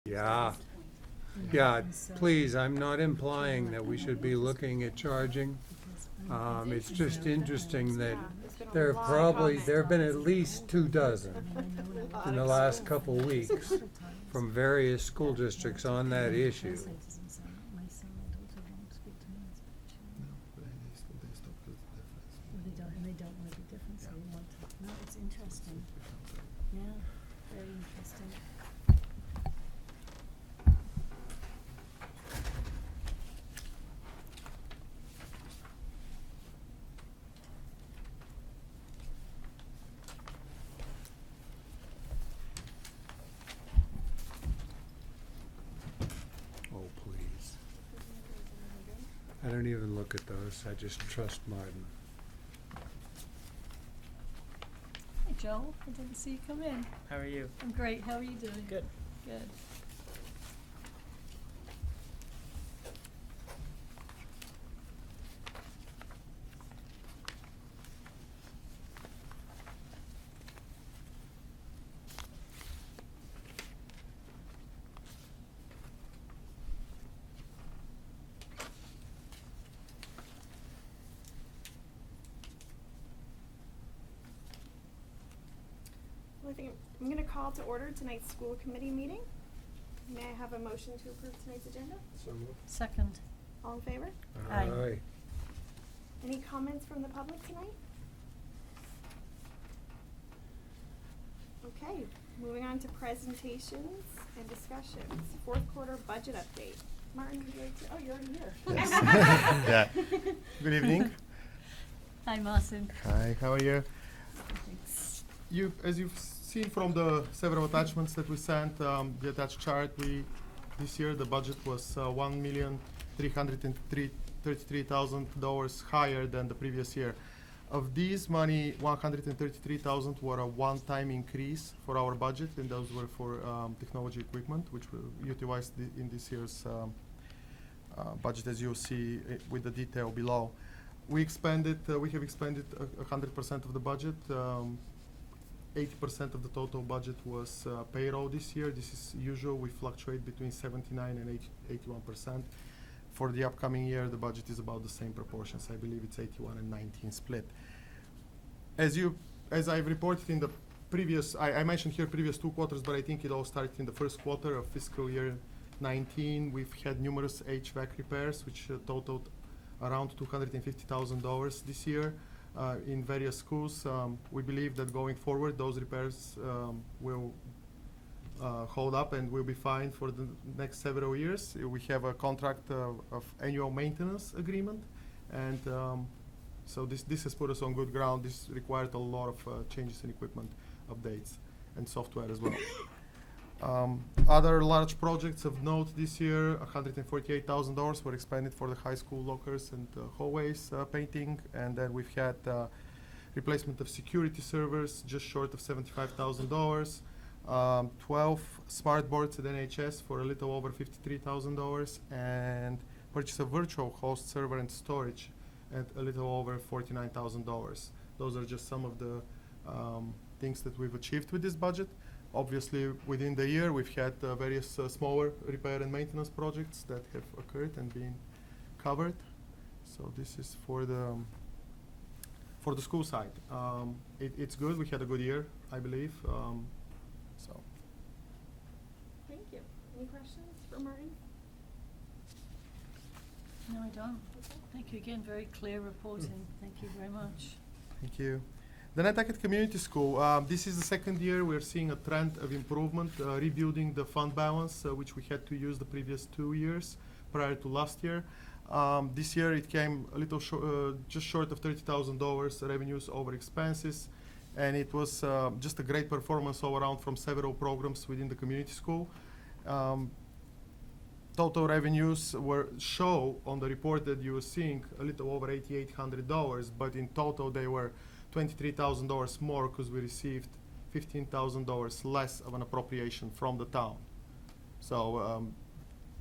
Yeah, yeah, please, I'm not implying that we should be looking at charging. It's just interesting that there have been at least 2 dozen in the last couple weeks from various school districts on that issue. They don't want the difference. They want to. No, it's interesting. Yeah, very interesting. Oh, please. I don't even look at those. I just trust Martin. Hey, Joel. I didn't see you come in. How are you? I'm great. How are you doing? Good. Good. Well, I think I'm going to call to order tonight's school committee meeting. May I have a motion to approve tonight's agenda? So moved. Second. All in favor? Aye. Any comments from the public tonight? Okay, moving on to presentations and discussions. Fourth quarter budget update. Martin, would you like to? Oh, you're already here. Yeah. Good evening. Hi, Martin. Hi, how are you? Thanks. As you've seen from the several attachments that we sent, the attached chart, this year the budget was $1,333,000 higher than the previous year. Of these money, $133,000 were a one-time increase for our budget, and those were for technology equipment, which were utilized in this year's budget, as you'll see with the detail below. We have expended 100% of the budget. 80% of the total budget was payroll this year. This is usual. We fluctuate between 79 and 81%. For the upcoming year, the budget is about the same proportions. I believe it's 81 and 19 split. As I've reported in the previous, I mentioned here previous 2 quarters, but I think it all started in the first quarter of fiscal year 19. We've had numerous HVAC repairs, which totaled around $250,000 this year. In various schools. We believe that going forward, those repairs will hold up and will be fine for the next several years. We have a contract of annual maintenance agreement, and so this has put us on good ground. This required a lot of changes in equipment, updates, and software as well. Other large projects of note this year, $148,000 were expended for the high school lockers and hallways painting, and then we've had replacement of security servers just short of $75,000, 12 smart boards at NHS for a little over $53,000, and purchase a virtual host server and storage at a little over $49,000. Those are just some of the things that we've achieved with this budget. Obviously, within the year, we've had various smaller repair and maintenance projects that have occurred and been covered. So this is for the school side. It's good. We had a good year, I believe. So. Thank you. Any questions for Martin? No, I don't. Okay. Thank you again. Very clear reporting. Thank you very much. Thank you. The Nantucket Community School, this is the second year we're seeing a trend of improvement, rebuilding the fund balance, which we had to use the previous 2 years prior to last year. This year it came a little just short of $30,000 revenues over expenses, and it was just a great performance all around from several programs within the community school. Total revenues show on the report that you were seeing a little over $8,800, but in total they were $23,000 more because we received $15,000 less of an appropriation from the town. So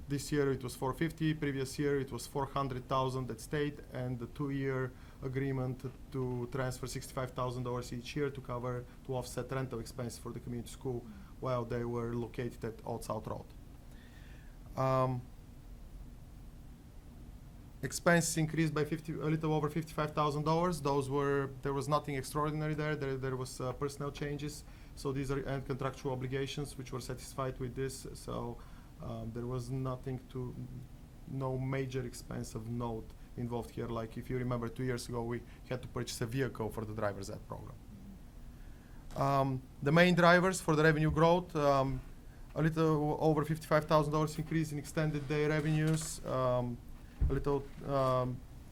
this year it was $450,000, previous year it was $400,000 that stayed, and the 2-year agreement to transfer $65,000 each year to offset rental expense for the community school while they were located at Old South Road. Expenses increased by a little over $55,000. There was nothing extraordinary there. There was personnel changes. So these are and contractual obligations which were satisfied with this. So there was no major expense of note involved here. Like if you remember 2 years ago, we had to purchase a vehicle for the driver's ed program. The main drivers for the revenue growth, a little over $55,000 increase in extended day revenues, a little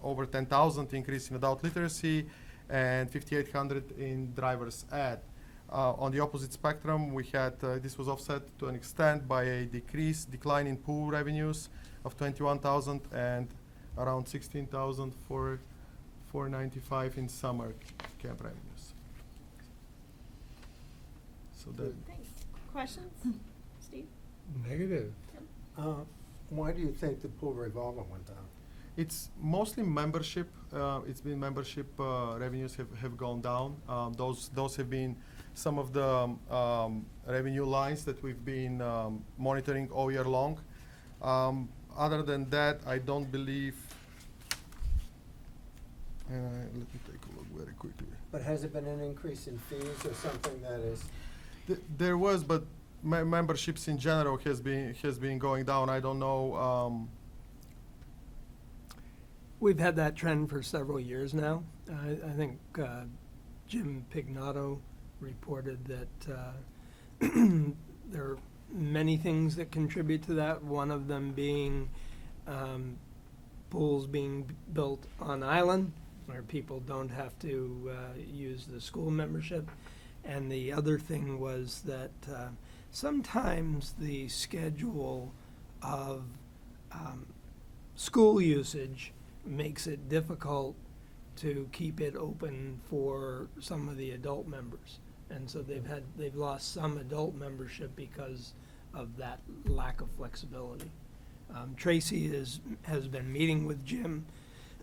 over 10,000 increase in adult literacy, and 5,800 in driver's ed. On the opposite spectrum, we had this was offset to an extent by a decline in pool revenues of 21,000 and around 16,000 for 495 in summer camp revenues. So that Thanks. Questions? Steve? Negative. Why do you think the pool revolver went down? it's mostly membership. It's been membership revenues have gone down. Those have been some of the revenue lines that we've been monitoring all year long. Other than that, I don't believe. Let me take a look very quickly. But has it been an increase in fees or something that is? There was, but memberships in general has been going down. I don't know. We've had that trend for several years now. I think Jim Pignato reported that there are many things that contribute to that, one of them being pools being built on island where people don't have to use the school membership. And the other thing was that sometimes the schedule of school usage makes it difficult to keep it open for some of the adult members. And so they've lost some adult membership because of that lack of flexibility. Tracy has been meeting with Jim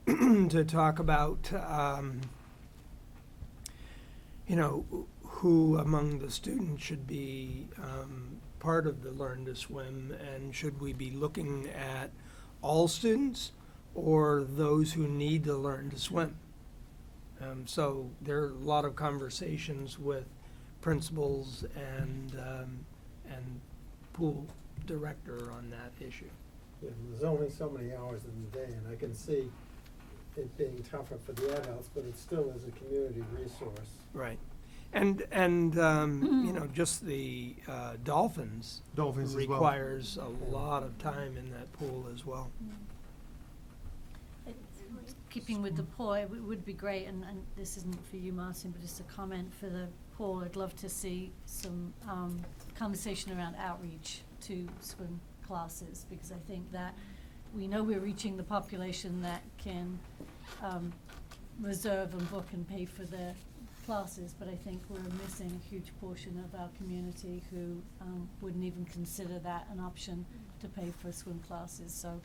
to talk about, who among the students should be part of the Learn to Swim, and should we be looking at all students or those who need to learn to swim? So there are a lot of conversations with principals and pool director on that issue. Yeah, there's only so many hours in the day, and I can see it being tougher for the adults, but it still is a community resource. Right. And just the dolphins Dolphins as well. requires a lot of time in that pool as well. Keeping with the pool, it would be great, and this isn't for you, Martin, but just a comment for the pool. I'd love to see some conversation around outreach to swim classes, because I think that we know we're reaching the population that can reserve and book and pay for their classes, but I think we're missing a huge portion of our community who wouldn't even consider that an option to pay for swim classes. So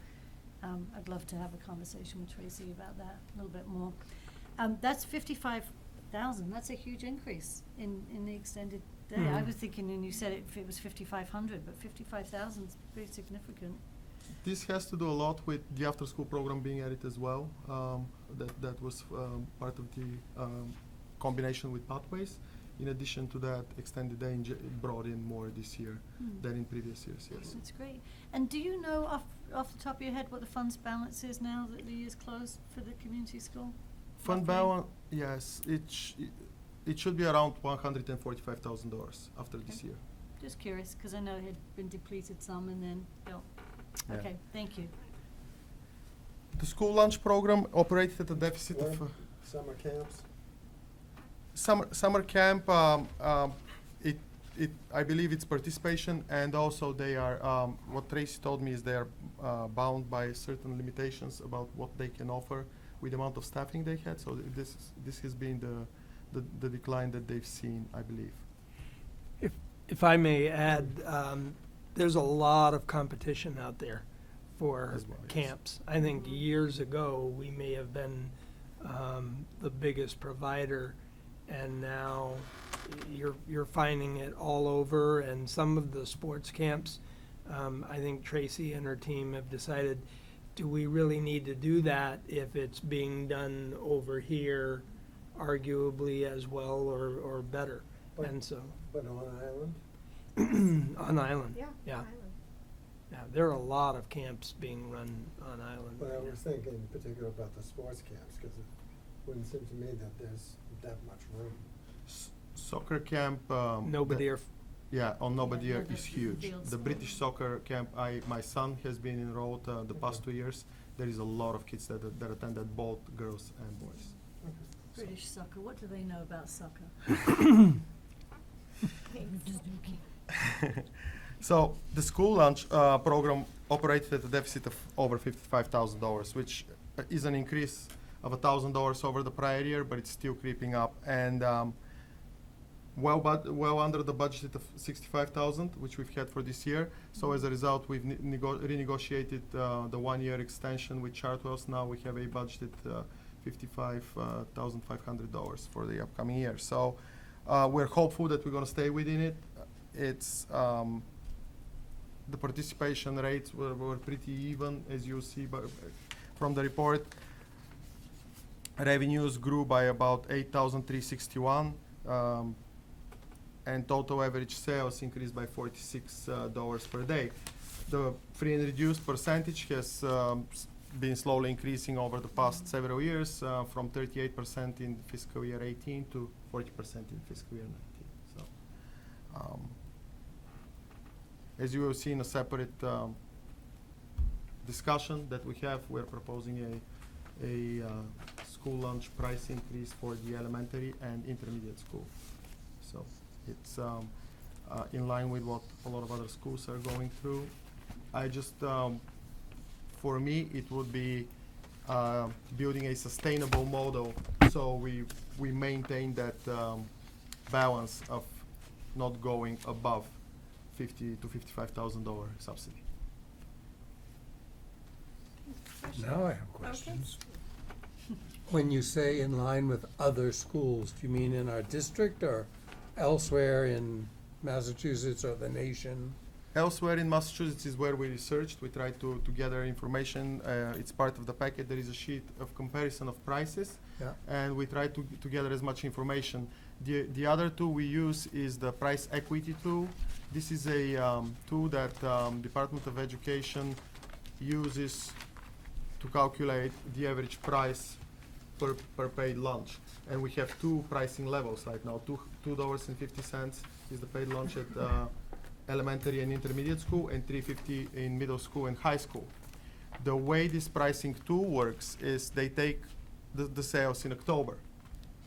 I'd love to have a conversation with Tracy about that a little bit more. That's 55,000. That's a huge increase in the extended day. I was thinking, and you said it was 5,500, but 55,000 is pretty significant. This has to do a lot with the after-school program being added as well. That was part of the combination with Pathways. In addition to that, extended day brought in more this year than in previous years. Yes. That's great. And do you know off the top of your head what the funds balance is now that the year's closed for the community school? Fund Roughly? balance, yes, it should be around $145,000 after this year. Just curious, because I know it had been depleted some and then built. Yeah. Okay, thank you. The school lunch program operated at a deficit of Summer camps? summer camp. I believe it's participation, and also they are. What Tracy told me is they are bound by certain limitations about what they can offer with the amount of staffing they had. So this has been the decline that they've seen, I believe. If I may add, there's a lot of competition out there for As well, yes. camps. I think years ago, we may have been the biggest provider, and now you're finding it all over, and some of the sports camps I think Tracy and her team have decided, do we really need to do that if it's being done over here arguably as well or better? But- And so, But on island? on island, Yeah. yeah. Island. Yeah, there are a lot of camps being run on island. But I right now. was thinking in particular about the sports camps, because it wouldn't seem to me that there's that much room. Soccer camp. Nobody the- are, Yeah, on Nobody Yeah, Air the is huge. fields. The British soccer camp, my son has been enrolled the past Okay. 2 years. There is a lot of kids that attended, both girls and boys. British soccer, what do they know about soccer? So the school lunch program operated at a deficit of over $55,000, which is an increase of $1,000 over the prior year, but it's still creeping up. And well under the budget of $65,000, which we've had for this year. So as a result, we've renegotiated the 1-year extension with Chartwells. Now we have a budgeted $55,500 for the upcoming year. So we're hopeful that we're going to stay within it. It's the participation rates were pretty even, as you see from the report. Revenues grew by about 8,361. And total average sales increased by $46 per day. The free and reduced percentage has been slowly increasing over the past several years, from 38% in fiscal year 18 to 40% in fiscal year 19. So, as you will see in a separate discussion that we have, we're proposing a school lunch price increase for the elementary and intermediate school. So it's in line with what a lot of other schools are going through. I just, for me, it would be building a sustainable model, so we maintain that balance of not going above $50,000 to $55,000 subsidy. Now I have questions. When you say in line with other schools, do you mean in our district or elsewhere in Massachusetts or the nation? Elsewhere in Massachusetts is where we researched. We tried to gather information. It's part of the packet. There is a sheet of comparison of prices, Yeah. and we tried to gather as much information. The other tool we use is the price equity tool. This is a tool that Department of Education uses to calculate the average price per paid lunch. And we have two pricing levels right now. $2.50 is the paid lunch at elementary and intermediate school, and $3.50 in middle school and high school. The way this pricing tool works is they take the sales in October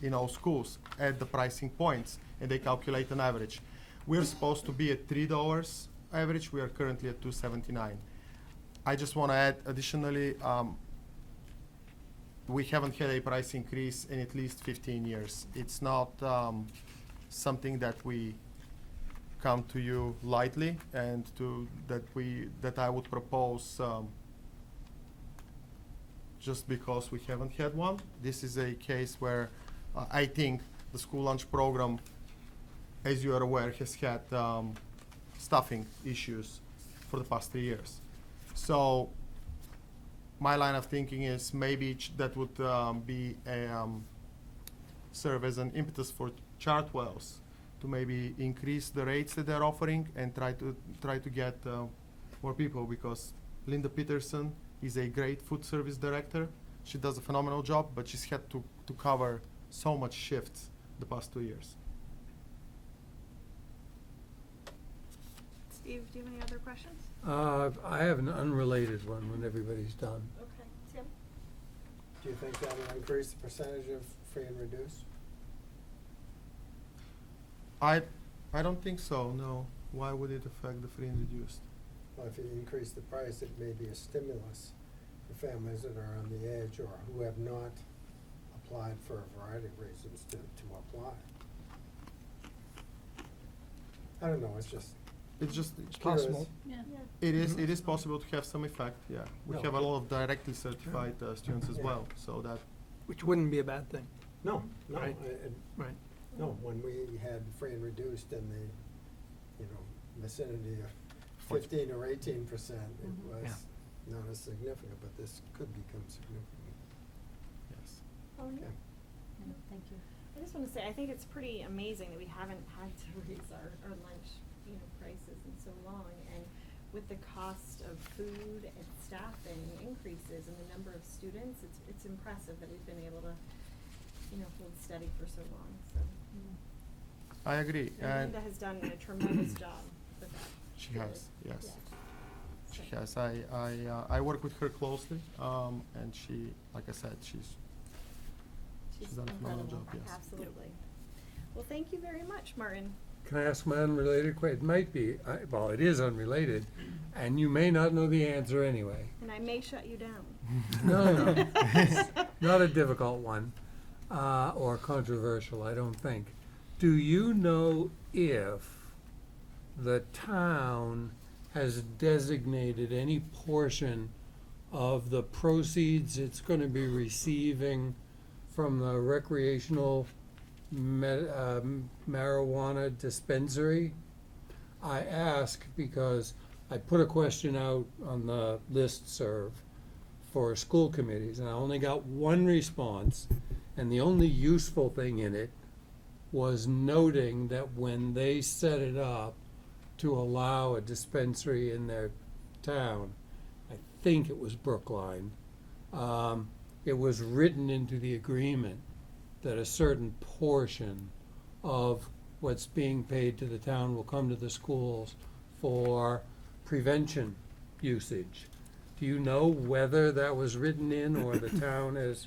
in all schools at the pricing points, and they calculate an average. We're supposed to be at $3 average. We are currently at $2.79. I just want to add additionally, we haven't had a price increase in at least 15 years. It's not something that we come to you lightly, and that I would propose just because we haven't had one. This is a case where I think the school lunch program, as you are aware, has had staffing issues for the past 3 years. So my line of thinking is maybe that would be serve as an impetus for Chartwells to maybe increase the rates that they're offering and try to get more people, because Linda Peterson is a great food service director. She does a phenomenal job, but she's had to cover so much shifts the past 2 years. Steve, do you have any other questions? I have an unrelated one when everybody's done. Okay. Tim? Do you think that will increase the percentage of free and reduced? I don't think so, no. Why would it affect the free and reduced? Well, if you increase the price, it may be a stimulus for families that are on the edge or who have not applied for a variety of reasons to apply. I don't know, it's just It's possible. Yeah. It is possible to have some effect, yeah. We No. have a lot of directly certified students as Yeah. well, so that, Which wouldn't be a bad thing, No, no, Right. right? no, when we had free and reduced in the, vicinity of Much. 15 or 18%, it Mhm. was Yeah. not as significant, but this could become significant. Yes. Oh, yeah. Okay. Yeah, thank you. I just want to say, I think it's pretty amazing that we haven't had to raise our lunch, prices in so long. And with the cost of food and staffing increases and the number of students, it's impressive that we've been able to, hold steady for so long, so. I agree. And Linda has done a tremendous job with that. She really. has, yes. Yeah. She So- has. I work with her closely, and she, like I said, she's done a phenomenal incredible. job, yes. Absolutely. Well, thank you very much, Martin. Can I ask my unrelated question? It might be, well, it is unrelated, and you may not know the answer anyway. And I may shut you down. No, no. Not a difficult one, or controversial, I don't think. Do you know if the town has designated any portion of the proceeds it's gonna be receiving from the recreational marijuana dispensary? I ask because I put a question out on the listserv for school committees, and I only got one response, and the only useful thing in it was noting that when they set it up to allow a dispensary in their town, I think it was Brookline, it was written into the agreement that a certain portion of what's being paid to the town will come to the schools for prevention usage. Do you know whether that was written in or the town has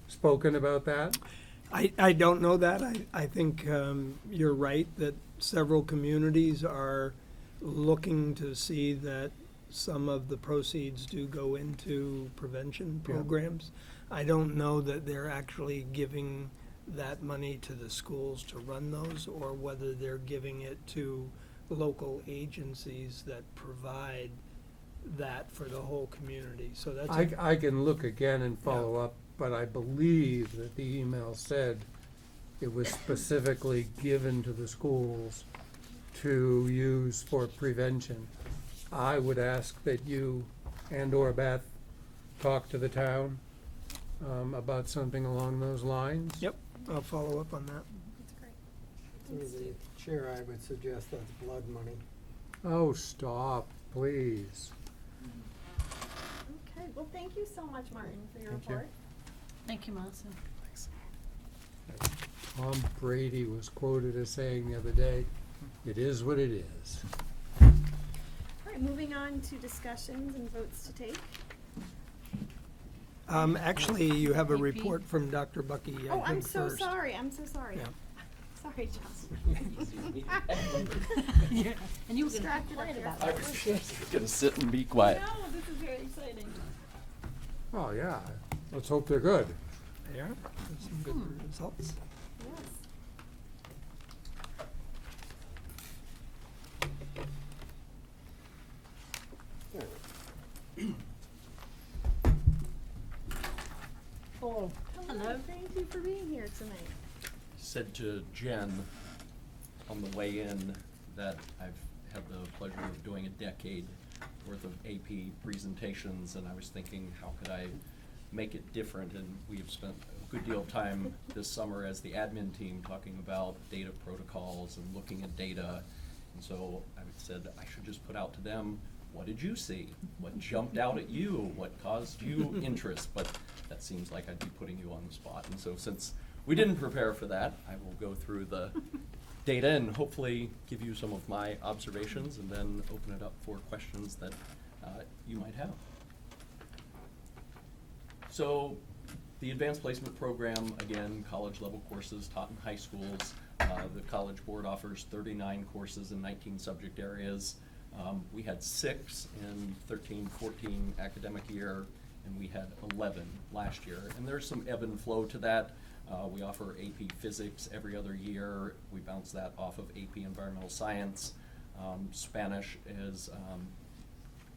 spoken about that? I don't know that. I think you're right that several communities are looking to see that some of the proceeds do go into prevention Yeah. programs. I don't know that they're actually giving that money to the schools to run those, or whether they're giving it to local agencies that provide that for the whole community. So that's I can look again and follow up, but I believe that the email said it was specifically given to the schools to use for prevention. I would ask that you and/or Beth talk to the town about something along those lines. Yep, I'll follow up on that. That's great. Through Thanks, the Steve. chair, I would suggest that's blood money. Oh, stop, please. Okay, well, thank you so much, Martin, for your Thank you. report. Thank you, Martha. Thanks. Tom Brady was quoted as saying the other day, "It is what it is." All right, moving on to discussions and votes to take. Actually, you have a AP. report from Dr. Bucky, I Oh, I'm think, so first. sorry, I'm so sorry. Yeah. Sorry, Joss. Yeah, and you were gonna Distracted complain up here. about I that. was weren't you? gonna sit and be quiet. No, this is very exciting. Oh, yeah, let's hope they're good. There, there's some good results. Yes. Oh, hello. Thank you for being here tonight. Said to Jen on the way in that I've had the pleasure of doing a decade worth of AP presentations, and I was thinking, how could I make it different? And we have spent a good deal of time this summer as the admin team talking about data protocols and looking at data. And so I said, I should just put out to them, what did you see? What jumped out at you? What caused you interest? But that seems like I'd be putting you on the spot. And so since we didn't prepare for that, I will go through the data and hopefully give you some of my observations and then open it up for questions that you might have. So the advanced placement program, again, college level courses taught in high schools. The College Board offers 39 courses in 19 subject areas. We had 6 in 13-14 academic year, and we had 11 last year. And there's some ebb and flow to that. We offer AP Physics every other year. We bounce that off of AP Environmental Science. Spanish is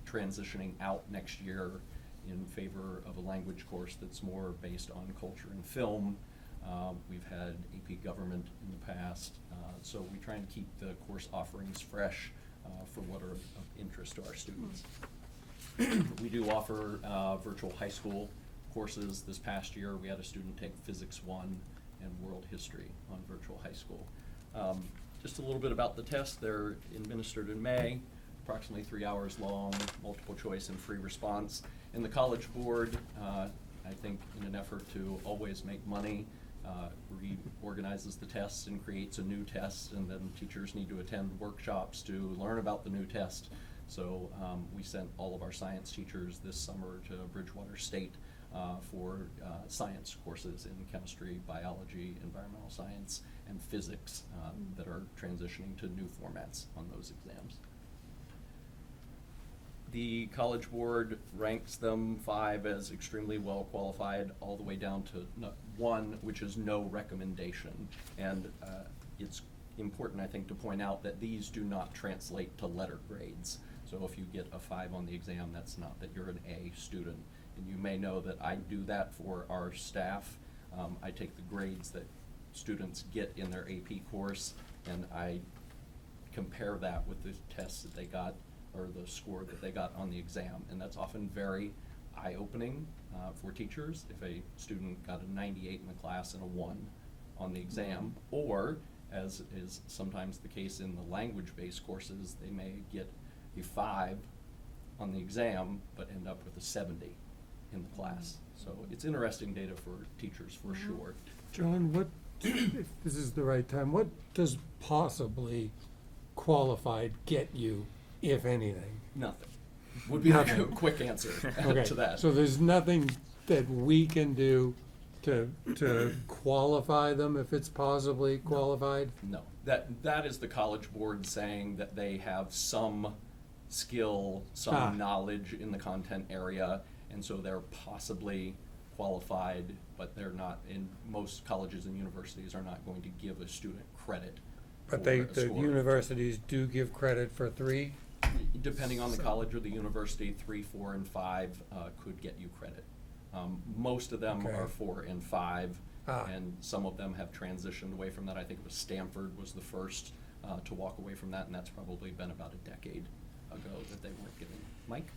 transitioning out next year in favor of a language course that's more based on culture and film. We've had AP Government in the past, so we try and keep the course offerings fresh for what are of interest to our students. We do offer virtual high school courses. This past year, we had a student take Physics 1 and World History on virtual high school. Just a little bit about the test. They're administered in May, approximately 3 hours long, multiple choice and free response. And the College Board, I think in an effort to always make money, reorganizes the tests and creates a new test, and then teachers need to attend workshops to learn about the new test. So we sent all of our science teachers this summer to Bridgewater State for science courses in chemistry, biology, environmental science, and physics that are transitioning to new formats on those exams. The College Board ranks them 5 as extremely well qualified, all the way down to 1, which is no recommendation. And it's important, I think, to point out that these do not translate to letter grades. So if you get a 5 on the exam, that's not that you're an A student. And you may know that I do that for our staff. I take the grades that students get in their AP course, and I compare that with the tests that they got, or the score that they got on the exam. And that's often very eye-opening for teachers if a student got a 98 in the class and a 1 on the exam, or, as is sometimes the case in the language-based courses, they may get a 5 on the exam but end up with a 70 in the class. So it's interesting data for teachers for sure. John, what, if this is the right time, what does possibly qualified get you, if anything? Nothing. Would be a quick answer Okay, to that. so there's nothing that we can do to qualify them if it's possibly qualified? No, that is the College Board saying that they have some skill, some knowledge in the content area, and so they're possibly qualified, but they're not, in most colleges and universities are not going to give a student credit But for the a score. universities do give credit for 3? Depending on the college or the university, 3, 4, and 5 could get you credit. Most of them Okay. are 4 and 5, Ah. and some of them have transitioned away from that. I think it was Stanford was the first to walk away from that, and that's probably been about a decade ago that they weren't giving. Mike?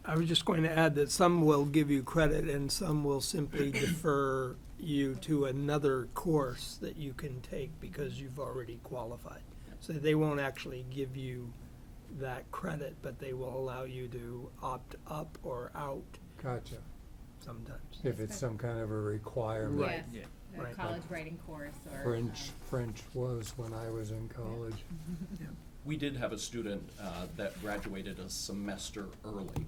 I was just going to add that some will give you credit and some will simply defer you to another course that you can take because you've already qualified. So they won't actually give you that credit, but they will allow you to opt up or out Gotcha. sometimes. If it's some kind of a requirement. Right. Yes, a Right. college writing course or. French was when I was in college. We did have a student that graduated a semester early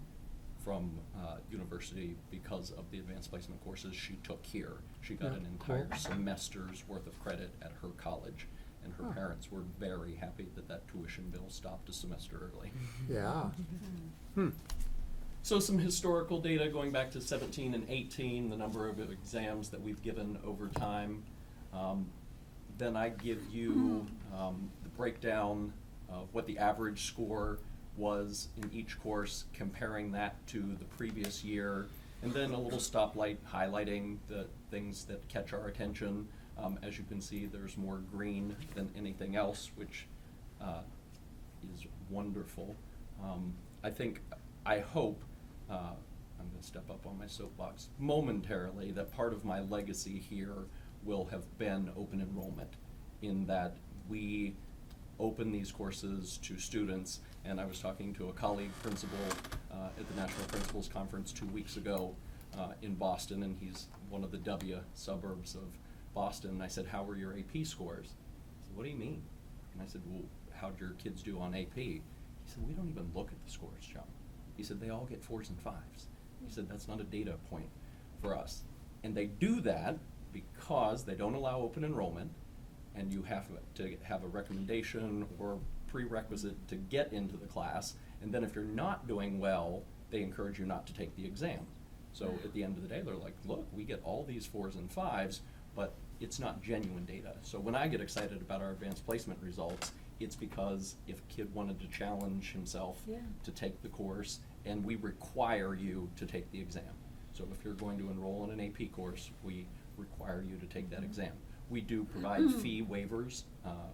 from university because of the advanced placement courses she took here. She got Yeah, an entire cool. semester's worth of credit at her college, and her Huh. parents were very happy that that tuition bill stopped a semester early. Yeah. So some historical data going back to 17 and 18, the number of exams that we've given over time. Then I give you the breakdown of what the average score was in each course, comparing that to the previous year, and then a little stoplight highlighting the things that catch our attention. As you can see, there's more green than anything else, which is wonderful. I hope, I'm going to step up on my soapbox momentarily, that part of my legacy here will have been open enrollment, in that we open these courses to students. And I was talking to a colleague principal at the National Principals Conference 2 weeks ago in Boston, and he's one of the W suburbs of Boston. And I said, "How were your AP scores?" He said, "What do you mean?" And I said, "Well, how'd your kids do on AP?" He said, "We don't even look at the scores, John." He said, "They all get 4s and 5s. He said, "That's not a data point for us." And they do that because they don't allow open enrollment, and you have to have a recommendation or prerequisite to get into the class. And then if you're not doing well, they encourage you not to take the exam. So at the end of the day, they're like, "Look, we get all these 4s and 5s, but it's not genuine data." So when I get excited about our advanced placement results, it's because if a kid wanted to challenge himself Yeah. to take the course, and we require you to take the exam. So if you're going to enroll in an AP course, we require you to take that exam. We do provide fee waivers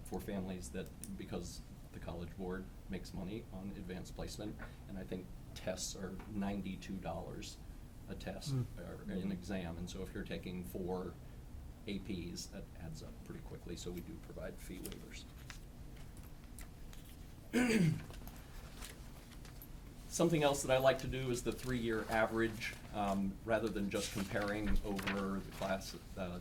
for families that, because the College Board makes money on advanced placement, and I think tests are $92 a test or an exam, and so if you're taking 4 APs, that adds up pretty quickly, so we do provide fee waivers. Something else that I like to do is the 3-year average, rather than just comparing over the class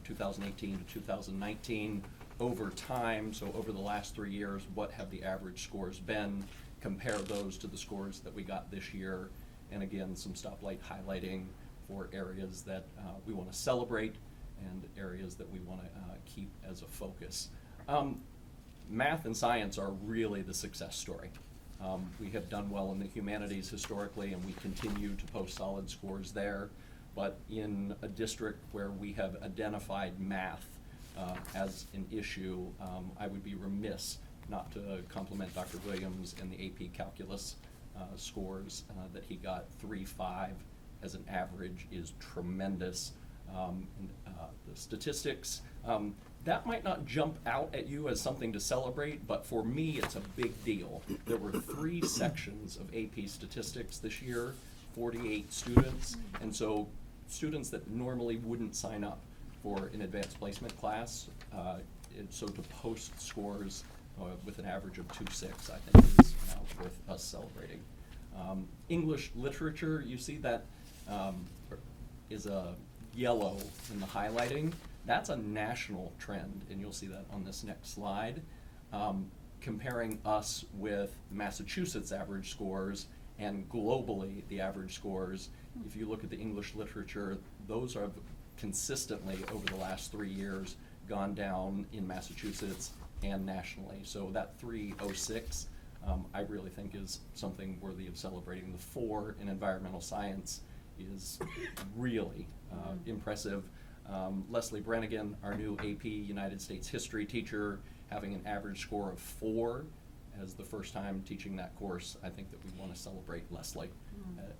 2018 to 2019 over time. So over the last 3 years, what have the average scores been? Compare those to the scores that we got this year. And again, some stoplight highlighting for areas that we want to celebrate and areas that we want to keep as a focus. Math and science are really the success story. We have done well in the humanities historically, and we continue to post solid scores there. But in a district where we have identified math as an issue, I would be remiss not to compliment Dr. Williams and the AP Calculus scores that he got. 3.5 as an average is tremendous. The statistics, that might not jump out at you as something to celebrate, but for me, it's a big deal. There were 3 sections of AP statistics this year, 48 students, and so students that normally wouldn't sign up for an advanced placement class, so to post scores with an average of 2.6, I think is worth us celebrating. English literature, you see that is a yellow in the highlighting. That's a national trend, and you'll see that on this next slide. Comparing us with Massachusetts average scores and globally the average scores, if you look at the English literature, those have consistently over the last 3 years gone down in Massachusetts and nationally. So that 3.06 I really think is something worthy of celebrating. The 4 in environmental science is really impressive. Leslie Brannigan, our new AP United States history teacher, having an average score of 4 as the first time teaching that course, I think that we want to celebrate Leslie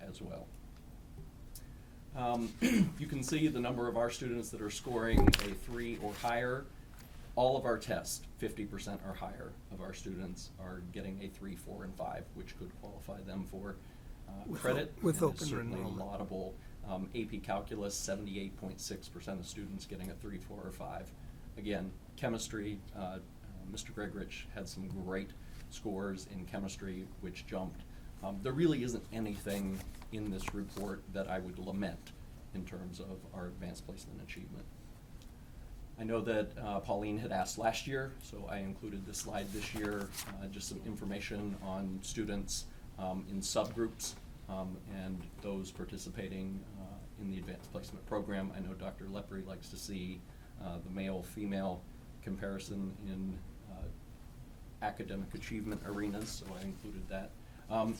as well. You can see the number of our students that are scoring a 3 or higher. All of our tests, 50% or higher of our students are getting a 3, 4, and 5, which could qualify them for credit. With and open is certainly enrollment. laudable. AP Calculus, 78.6% of students getting a 3, 4, or 5. Again, chemistry, Mr. Gregorich had some great scores in chemistry, which jumped. There really isn't anything in this report that I would lament in terms of our advanced placement achievement. I know that Pauline had asked last year, so I included this slide this year, just some information on students in subgroups and those participating in the advanced placement program. I know Dr. Lepre likes to see the male-female comparison in academic achievement arenas, so I included that.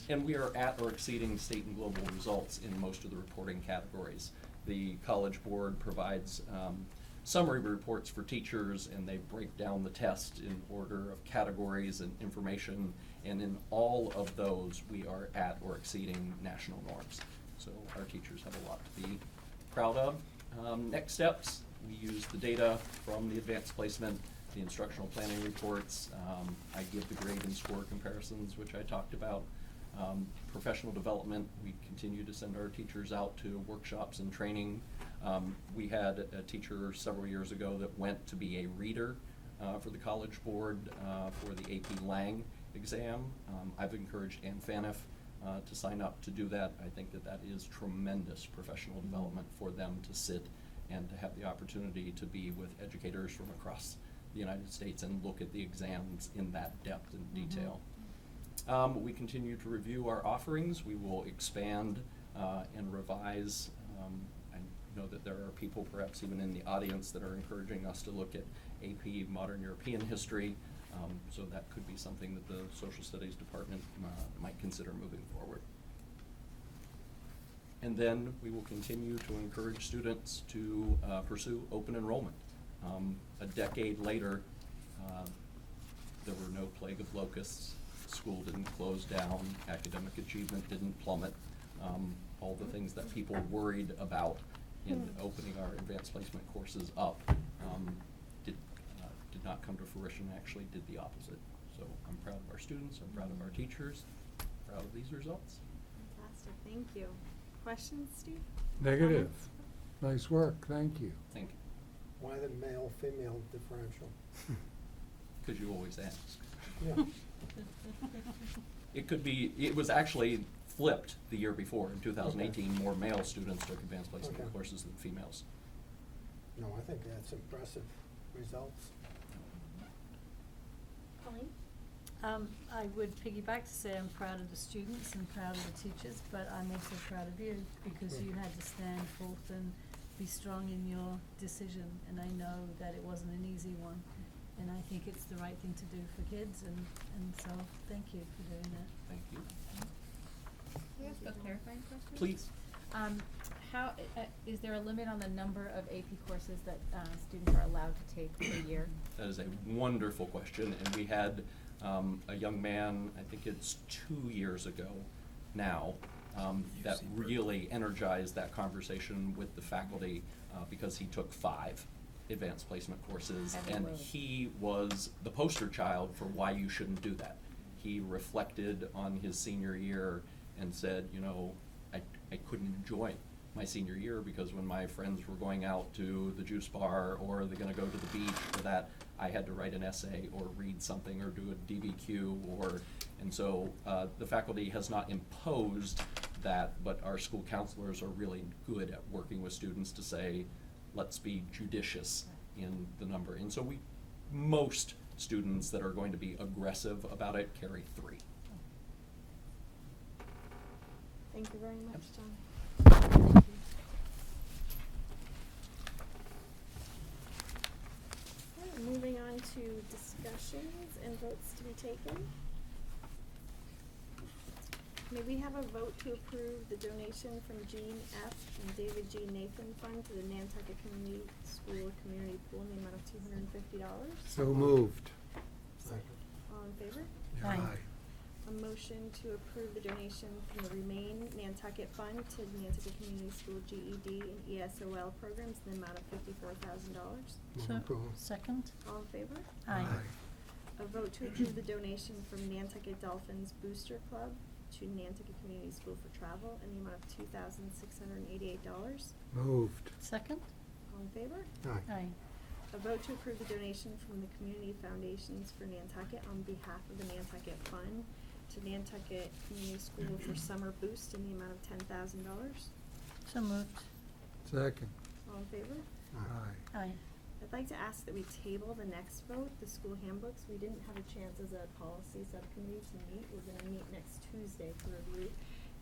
And we are at or exceeding state and global results in most of the reporting categories. The College Board provides summary reports for teachers, and they break down the test in order of categories and information, and in all of those, we are at or exceeding national norms. So our teachers have a lot to be proud of. Next steps, we use the data from the advanced placement, the instructional planning reports. I give the grade and score comparisons, which I talked about. Professional development, we continue to send our teachers out to workshops and training. We had a teacher several years ago that went to be a reader for the College Board for the AP Lang exam. I've encouraged Ann Faniff to sign up to do that. I think that that is tremendous professional development for them to sit and to have the opportunity to be with educators from across the United States and look at the exams in that depth and detail. We continue to review our offerings. We will expand and revise. I know that there are people perhaps even in the audience that are encouraging us to look at AP Modern European History. So that could be something that the Social Studies Department might consider moving forward. And then we will continue to encourage students to pursue open enrollment. A decade later, there were no plague of locusts. School didn't close down. Academic achievement didn't plummet. All the things that people worried about in opening our advanced placement courses up did not come to fruition, actually did the opposite. So I'm proud of our students, I'm proud of our teachers, proud of these results. Fantastic, thank you. Questions, Steve? Negative. Comments? Nice work, thank you. Thank you, Why the male-female differential? because you always ask. Yeah. It could be, it was actually flipped the year before. In 2018, Okay. more male students took advanced placement Okay. courses than females. No, I think that's impressive results. Colleen? I would piggyback to say I'm proud of the students and proud of the teachers, but I'm also proud of you because you had to stand forth and be strong in your decision, and I know that it wasn't an easy one. And I think it's the right thing to do for kids, and so thank you for doing that. Thank you. Can I ask a clarifying question? Please. How, is there a limit on the number of AP courses that students are allowed to take per year? That is a wonderful question, and we had a young man, I think it's 2 years ago now, that really energized that conversation with the faculty because he took 5 advanced placement courses, and he was the poster child for why you shouldn't do that. He reflected on his senior year and said, you know, I couldn't enjoy my senior year because when my friends were going out to the juice bar or they're gonna go to the beach or that, I had to write an essay or read something or do a DBQ or, and so the faculty has not imposed that, but our school counselors are really good at working with students to say, let's be judicious in the number. And so most students that are going to be aggressive about it carry 3. Thank you very much, John. Okay, moving on to discussions and votes to be taken. May we have a vote to approve the donation from Jean F. and David G. Nathan Fund to the Nantucket Community School Community Pool in the amount of $250? So moved. Second. All in favor? Aye. A motion to approve the donation from the Remain Nantucket Fund to the Nantucket Community School GED and ESOL programs in the amount of $54,000. Move So, approval. second? All in favor? Aye. A vote to approve the donation from Nantucket Dolphins Booster Club to Nantucket Community School for Travel in the amount of $2,688. Moved. Second? All in favor? Aye. Aye. A vote to approve the donation from the Community Foundations for Nantucket on behalf of the Nantucket Fund to Nantucket Community School for Summer Boost in the amount of $10,000. So moved. Second. All in favor? Aye. Aye. I'd like to ask that we table the next vote, the school handbooks. We didn't have a chance as a policy subcommittee to meet. We're gonna meet next Tuesday to review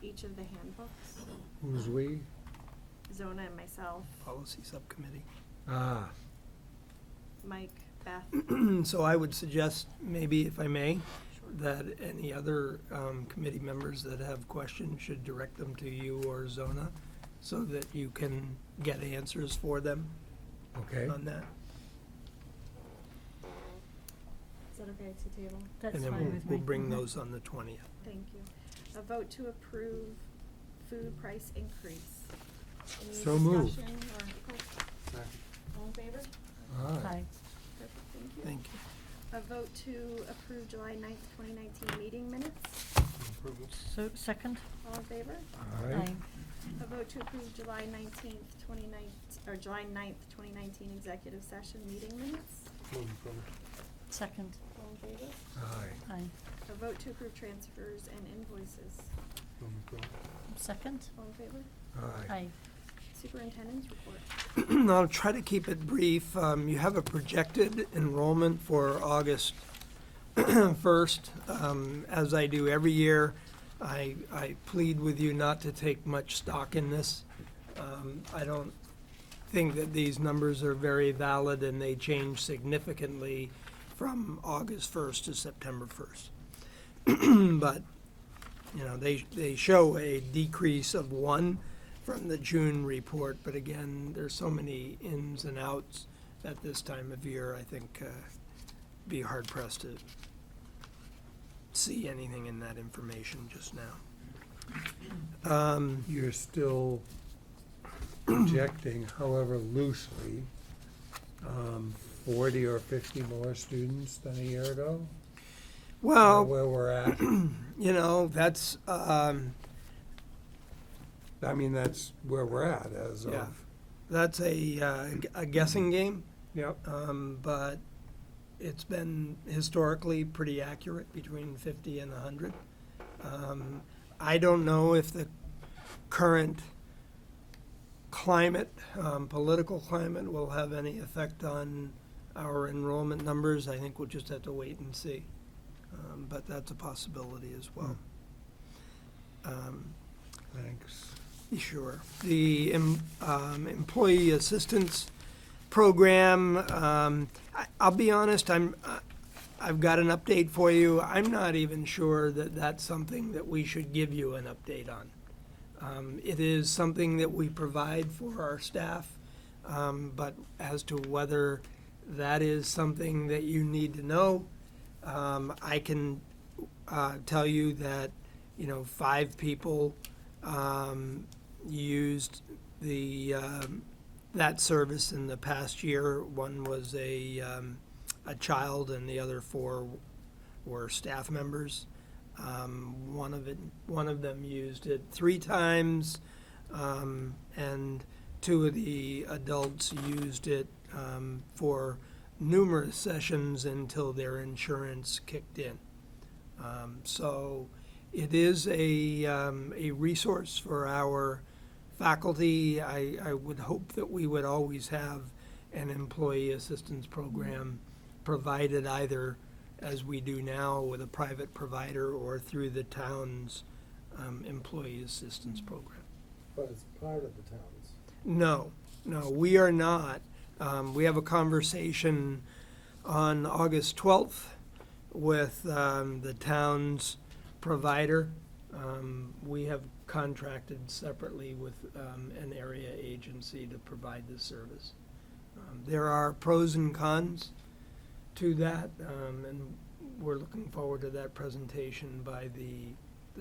each of the handbooks. Who's we? Zona and myself, Policy Subcommittee. Ah, Mike, Beth. So I would suggest, maybe if I may, that any other committee members that have questions should direct them to you or Zona so that you can get answers for them okay. on that. Is that okay to table? That's And then fine with me. we'll bring Mhm. those on the 20th. Thank you. A vote to approve food price increase. Any So moved. discussion or- okay. Second. All in favor? Aye. Perfect, thank you. Thank you. A vote to approve July 9th, 2019 meeting minutes. Move approval. So, second? All in favor? Aye. A vote to approve July 19th, 2019, or July 9th, 2019 executive session meeting minutes. Move approval. Second? All in favor? Aye. Aye. A vote to approve transfers and invoices. Move approval. Second? All in favor? Aye. Superintendent's report. I'll try to keep it brief. You have a projected enrollment for August 1st. As I do every year, I plead with you not to take much stock in this. I don't think that these numbers are very valid, and they change significantly from August 1st to September 1st. But, you know, they show a decrease of 1 from the June report, but again, there's so many ins and outs at this time of year, I think, be hard pressed to see anything in that information just now. You're still projecting, however loosely, 40 or 50 more students than a year ago? Well, where we're at? that's, I mean, that's where we're at as Yeah. of, that's a guessing game, yep. but it's been historically pretty accurate, between 50 and 100. I don't know if the current climate, political climate, will have any effect on our enrollment numbers. I think we'll just have to wait and see. But that's a possibility as well. Thanks. Sure. The employee assistance program, I'll be honest, I've got an update for you. I'm not even sure that that's something that we should give you an update on. It is something that we provide for our staff, but as to whether that is something that you need to know, I can tell you that, 5 people used that service in the past year. One was a child, and the other 4 were staff members. One of them used it 3 times, and 2 of the adults used it for numerous sessions until their insurance kicked in. So it is a resource for our faculty. I would hope that we would always have an employee assistance program provided either as we do now with a private provider or through the town's employee assistance program. But it's part of the town's. No, we are not. We have a conversation on August 12th with the town's provider. We have contracted separately with an area agency to provide this service. There are pros and cons to that, and we're looking forward to that presentation by the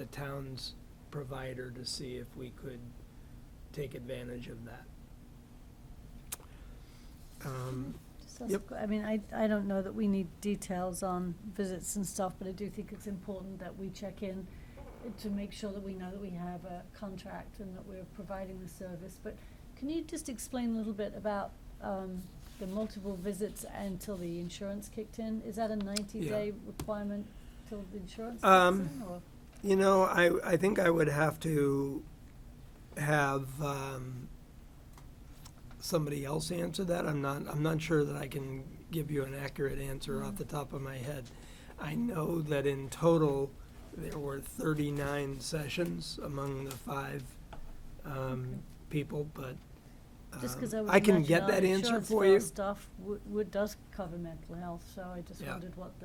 town's provider to see if we could take advantage of that. Just ask Yep. I mean, I don't know that we need details on visits and stuff, but I do think it's important that we check in to make sure that we know that we have a contract and that we're providing the service. But can you just explain a little bit about the multiple visits until the insurance kicked in? Is that a 90-day requirement till the insurance kicks in, or? I think I would have to have somebody else answer that. I'm not sure that I can give you an accurate answer off the top of my head. I know that in total there were 39 sessions among the 5 people, but Just 'cause I would I can imagine get our that answer insurance for our you. stuff does cover mental health, so I just Yeah. wondered what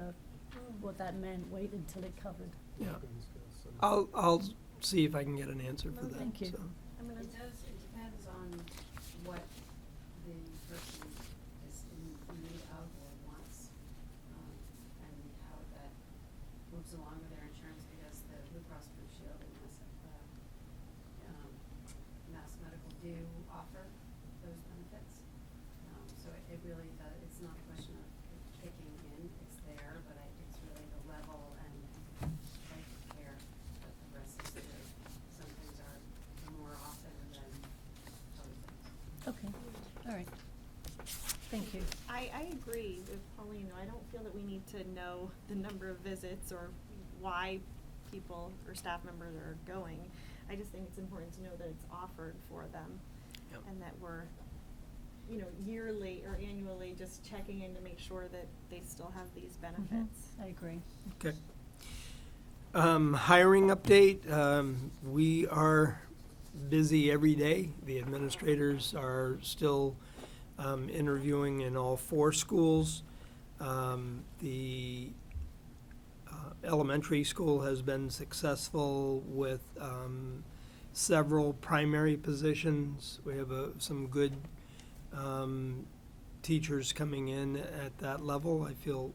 that meant, wait until it covered. Yeah. I'll see if I can get an answer for No, that. thank you. so. It depends on what the person is in need of or wants, and how that moves along with their insurance, because the Blue Cross Blue Shield and Mass Medical do offer those benefits. So it really does, it's not a question of it kicking in, it's there, but it's really the level and type of care that the residents do. Some things are more often than other things. Okay, all right. Thank you. I agree with Pauline. I don't feel that we need to know the number of visits or why people or staff members are going. I just think it's important to know that it's offered for them. Yep. And that we're, yearly or annually just checking in to make sure that they still have these benefits. I agree. Okay. Hiring update, we are busy every day. The administrators are still interviewing in all 4 schools. The elementary school has been successful with several primary positions. We have some good teachers coming in at that level. I feel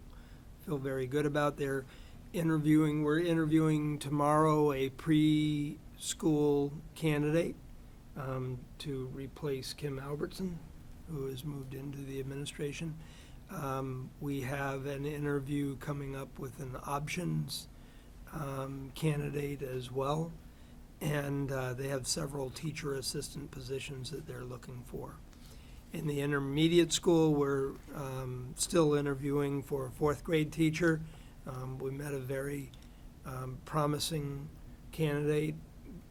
very good about their interviewing. We're interviewing tomorrow a preschool candidate to replace Kim Albertson, who has moved into the administration. We have an interview coming up with an options candidate as well. And they have several teacher assistant positions that they're looking for. In the intermediate school, we're still interviewing for a fourth grade teacher. We met a very promising candidate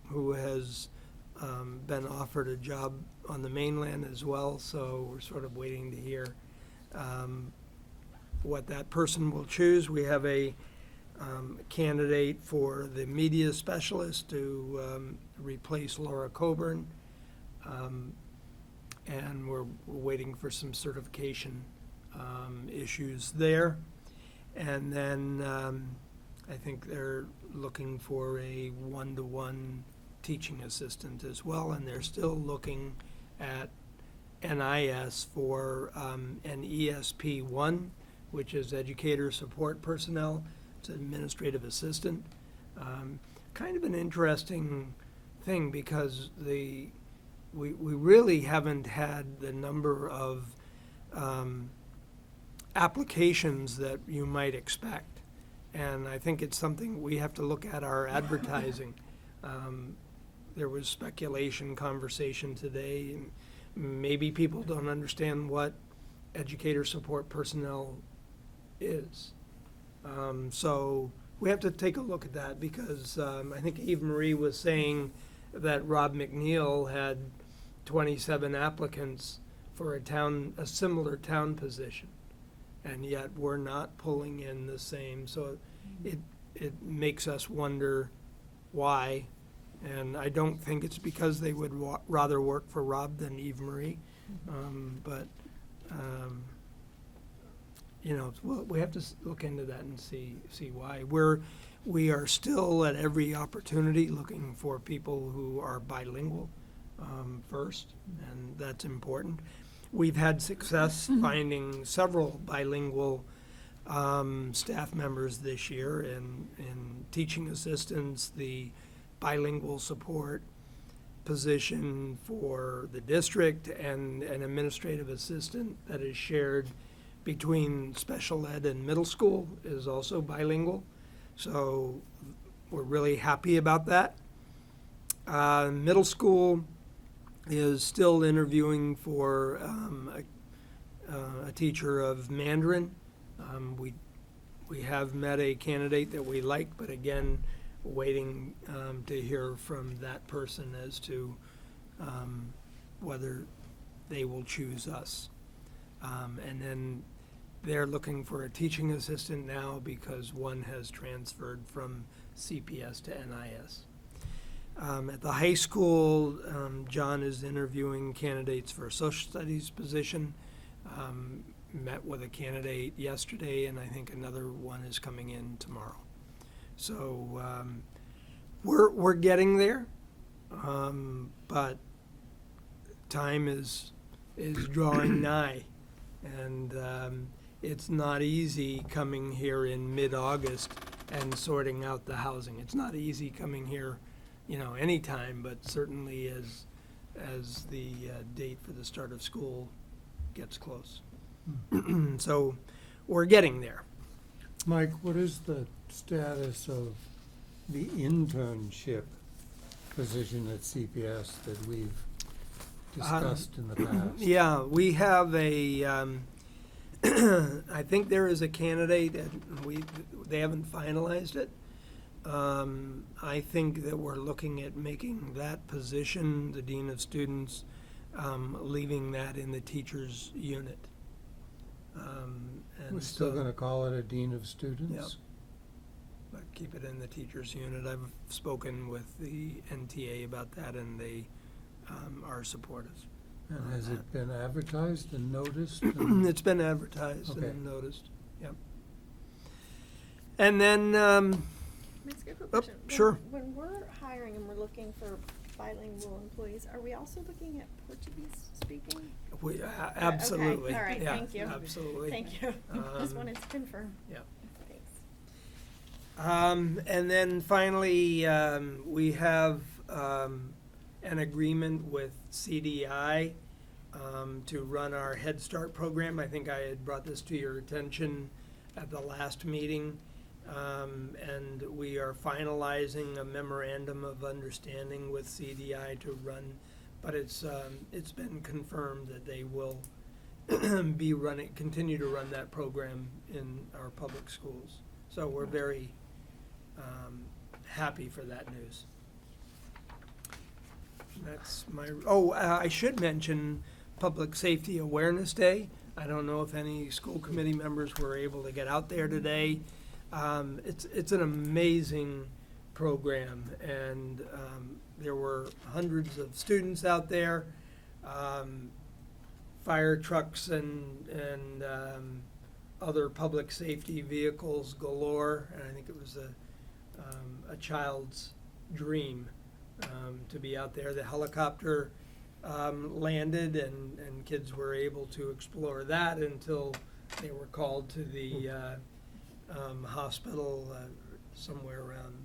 who has been offered a job on the mainland as well, so we're sort of waiting to hear what that person will choose. We have a candidate for the media specialist to replace Laura Coburn, and we're waiting for some certification issues there. And then I think they're looking for a one-to-one teaching assistant as well, and they're still looking at NIS for an ESP1, which is Educator Support Personnel. It's an administrative assistant. Kind of an interesting thing because we really haven't had the number of applications that you might expect. And I think it's something we have to look at our advertising. There was speculation, conversation today, and maybe people don't understand what educator support personnel is. So we have to take a look at that because I think Eve Marie was saying that Rob McNeil had 27 applicants for a similar town position, and yet we're not pulling in the same. So it makes us wonder why. And I don't think it's because they would rather work for Rob than Eve Marie, but you know, we have to look into that and see why. We are still at every opportunity looking for people who are bilingual first, and that's important. We've had success finding several bilingual staff members this year in teaching assistants, the bilingual support position for the district, and an administrative assistant that is shared between special ed and middle school is also bilingual. So we're really happy about that. Middle school is still interviewing for a teacher of Mandarin. We have met a candidate that we like, but again, waiting to hear from that person as to whether they will choose us. And then they're looking for a teaching assistant now because one has transferred from CPS to NIS. At the high school, John is interviewing candidates for a social studies position. Met with a candidate yesterday, and I think another one is coming in tomorrow. So we're getting there, but time is drawing nigh, and it's not easy coming here in mid-August and sorting out the housing. It's not easy coming here, you know, anytime, but certainly as the date for the start of school gets close. So we're getting there. Mike, what is the status of the internship position at CPS that we've discussed in the past? Yeah, we have a, I think there is a candidate, and they haven't finalized it. I think that we're looking at making that position, the Dean of Students, leaving that in the teacher's unit. And We're still so- going to call it a Dean of Students? Yep. But keep it in the teacher's unit. I've spoken with the NTA about that, and they are supportive. And has it been advertised and noticed? It's been advertised Okay. and noticed, yep. And then, Can I ask a quick Oh, question? sure. When we're hiring and we're looking for bilingual employees, are we also looking at Portuguese speaking? we, absolutely. Okay, all right, Yeah, thank you. absolutely. Thank you. Just Um, wanted to confirm. Yep. Thanks. And then finally, we have an agreement with CDI to run our Head Start program. I think I had brought this to your attention at the last meeting. And we are finalizing a memorandum of understanding with CDI to run, but it's been confirmed that they will continue to run that program in our public schools. So we're very happy for that news. That's I should mention Public Safety Awareness Day. I don't know if any school committee members were able to get out there today. It's an amazing program, and there were hundreds of students out there, fire trucks and other public safety vehicles galore, and I think it was a child's dream to be out there. The helicopter landed, and kids were able to explore that until they were called to the hospital somewhere around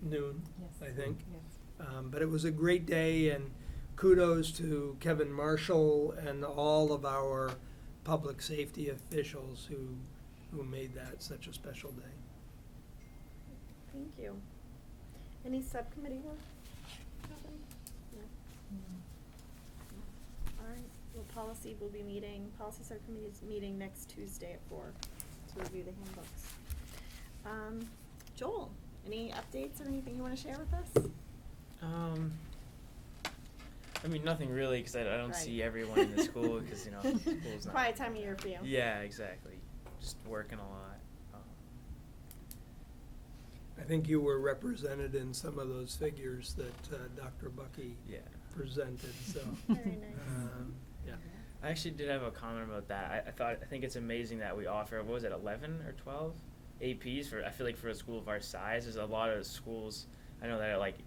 noon, Yes. I think. Yes. But it was a great day, and kudos to Kevin Marshall and all of our public safety officials who made that such a special day. Thank you. Any subcommittee work? Nothing? No. All right, well, policy subcommittee is meeting next Tuesday at 4 to review the handbooks. Joel, any updates or anything you want to share with us? I mean, nothing really, because I don't Right. see everyone in the school, because, school's not. Quiet time of year for you. Yeah, exactly. Just working a lot. I think you were represented in some of those figures that Dr. Bucky Yeah. presented, so. Very nice. Yeah. I actually did have a comment about that. I think it's amazing that we offer, what was it, 11 or 12 APs I feel like for a school of our size. There's a lot of schools I know that are like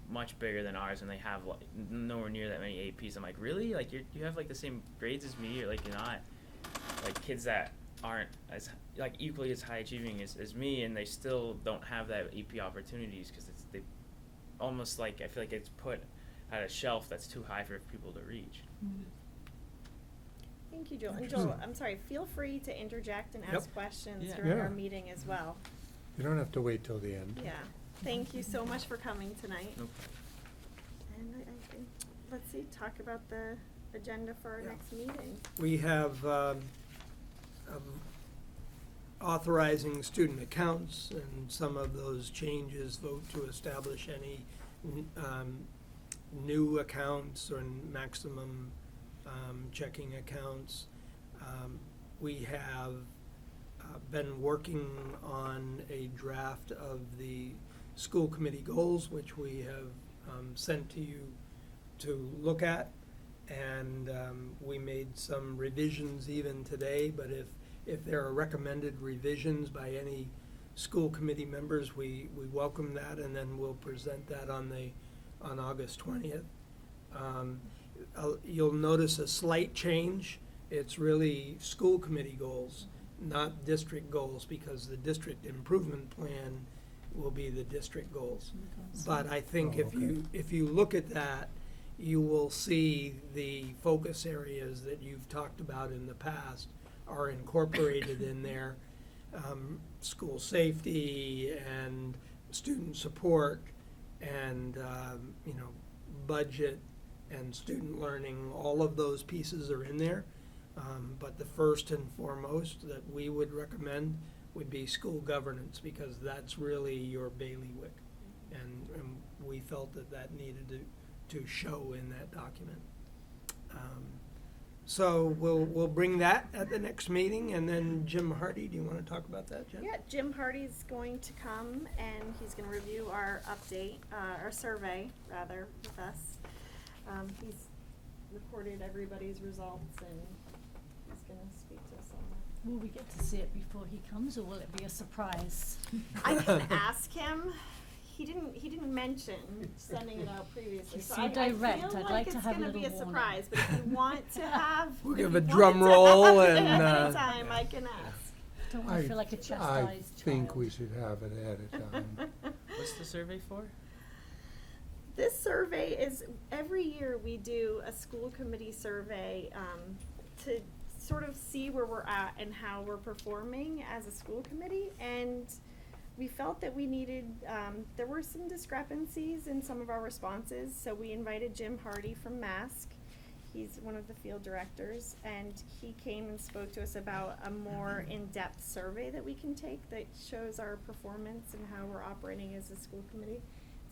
much bigger than ours, and they have like nowhere near that many APs. I'm like, really? Like you have like the same grades as me, or like you're not like kids that aren't as like equally as high achieving as me, and they still don't have that AP opportunities because they almost like I feel like it's put at a shelf that's too high for people to reach. Thank you, Joel. And Joel, I'm sorry, feel free to interject and ask Yep. questions Yeah. during Yeah. our meeting as well. You don't have to wait till the end. Yeah. Thank you so much for coming tonight. Nope. And I think, let's see, talk about the agenda for our Yeah. next meeting. We have authorizing student accounts, and some of those changes vote to establish any new accounts or maximum checking accounts. We have been working on a draft of the school committee goals, which we have sent to you to look at. And we made some revisions even today, but if there are recommended revisions by any school committee members, we welcome that, and then we'll present that on August 20th. You'll notice a slight change. It's really school committee goals, not district goals, because the district improvement plan will be the district goals. But I think if you look at that, you will see the focus areas that you've talked about in the past are incorporated in there. School safety and student support and, budget and student learning, all of those pieces are in there. But the first and foremost that we would recommend would be school governance, because that's really your bailiwick. And we felt that needed to show in that document. So we'll bring that at the next meeting, and then Jim Hardy, do you want to talk about that, Jen? Yeah, Jim Hardy's going to come and he's going to review our update, our survey, rather, with us. He's recorded everybody's results and he's going to speak to us on that. Will we get to see it before he comes, or will it be a surprise? I can ask him. He didn't mention sending it out previously. He's So so I direct. feel I'd like like to it's have a gonna be a little surprise, but if you want to have, We'll if give you a want drum to roll have it and, anytime, I can ask. Don't want to feel like a chastised I think child. we should have it ahead of time. What's the survey for? This survey is, every year we do a school committee survey to sort of see where we're at and how we're performing as a school committee. And we felt that we needed, there were some discrepancies in some of our responses, so we invited Jim Hardy from Mask. He's one of the field directors, and he came and spoke to us about a more in-depth survey that we can take that shows our performance and how we're operating as a school committee.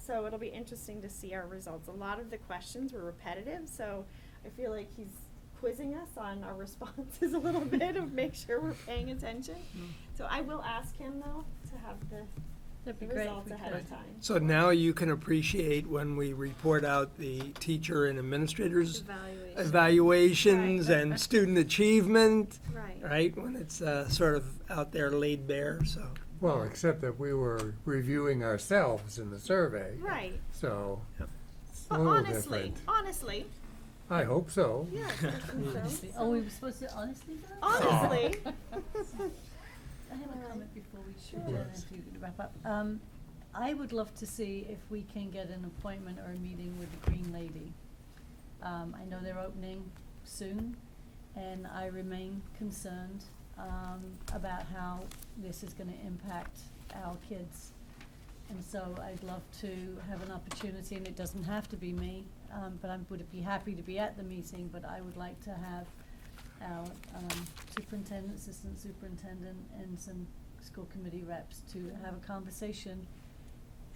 So it'll be interesting to see our results. A lot of the questions were repetitive, so I feel like he's quizzing us on our responses a little bit to make sure we're paying attention. So I will ask him though to have That'd be the great if results we ahead could. of time. So now you can appreciate when we report out the teacher and administrators evaluations Right. and student achievement, Right. right? When it's sort of out there laid bare, so. Well, except that we were reviewing ourselves in the survey, Right. so Yep. it's a But little honestly, different. honestly, I hope so. yes, I think so. Oh, we were supposed to honestly do that? Honestly. I have a comment before we should Sure. to wrap up. I would love to see if we can get an appointment or a meeting with the Green Lady. I know they're opening soon, and I remain concerned about how this is gonna impact our kids. And so I'd love to have an opportunity, and it doesn't have to be me, but I would be happy to be at the meeting, but I would like to have our superintendent, assistant superintendent, and some school committee reps to have a conversation.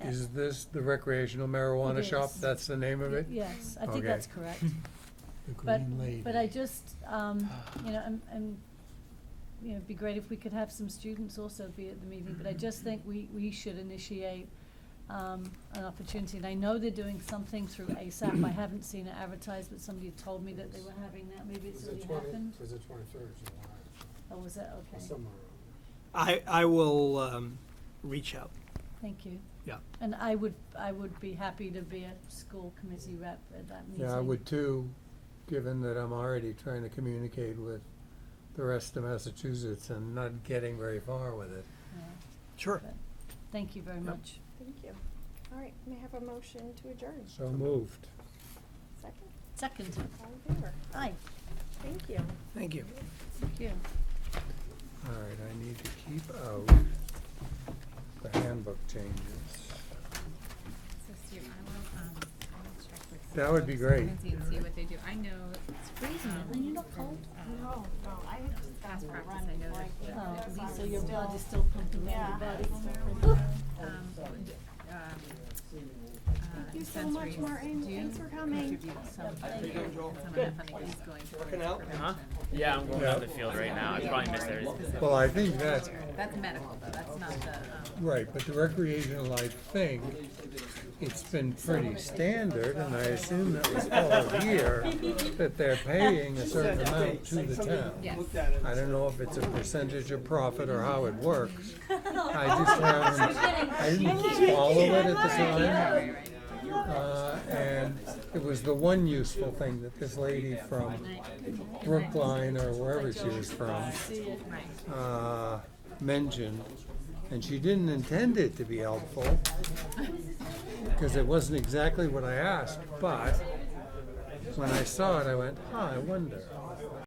Is this the recreational marijuana It shop? is. That's the name of it? Yes, I think Okay. that's correct. The But, Green Lady. but I just, you know, it'd be great if we could have some students also be at the meeting, but I just think we should initiate, an opportunity, and I know they're doing something through ASAP, I haven't seen it advertised, but somebody had told me that they were having that, maybe it's already happened. It was the 23rd of July, Oh, was that, or okay, somewhere around there. I will reach out, thank you. yeah. And I would be happy to be a school committee rep at that meeting. Yeah, I would too, given that I'm already trying to communicate with the rest of Massachusetts and not getting very far with it. Yeah, Sure. but thank you very Yep. much. Thank you. All right, may I have a motion to adjourn? So moved. Second? Second, All in favor? aye, Thank you. Thank you. thank you. All right, I need to keep out the handbook changes. So Steve, I will check with. That would be great. And see what they do. I know. It's freezing, and you're not cold? No, I have to Past practice, I know that. Oh, Lisa, your blood is still pumping around your body. Thank you so much, Martin. Thanks for coming. Working out? Huh? Yeah, I'm going Yeah. out the field right now. I probably missed everything. Well, I think that's, That's medical though, that's not the, right, but the recreational, I think, it's been pretty standard, and I assume that was followed here, that they're paying a certain amount to the town. yes. I don't know if it's a percentage of profit or how it works. I just haven't, I didn't follow it at the time. And it was the one useful thing that this lady from Brookline or wherever she was from, mentioned. And she didn't intend it to be helpful, because it wasn't exactly what I asked, but when I saw it, I went, I wonder.